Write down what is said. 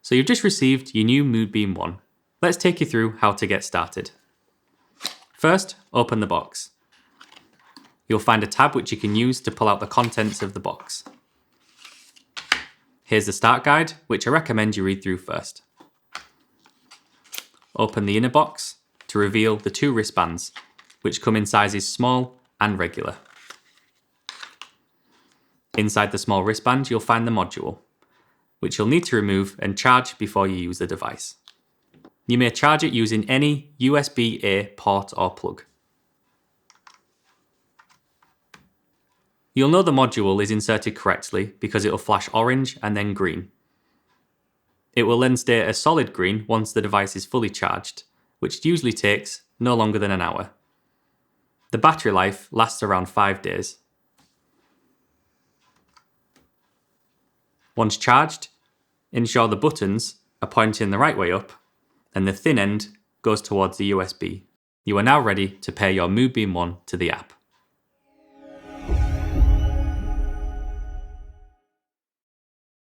So you've just received your new Moodbeam One. Let's take you through how to get started. First, open the box. You'll find a tab which you can use to pull out the contents of the box. Here's the start guide, which I recommend you read through first. Open the inner box to reveal the 2 wristbands, which come in sizes small and regular. Inside the small wristband, you'll find the module, which you'll need to remove and charge before you use the device. You may charge it using any USB-A port or plug. You'll know the module is inserted correctly because it will flash orange and then green. It will then stay a solid green once the device is fully charged, which usually takes no longer than an hour. The battery life lasts around 5 days. Once charged, ensure the buttons are pointing the right way up and the thin end goes towards the USB. You are now ready to pair your Moodbeam One to the app.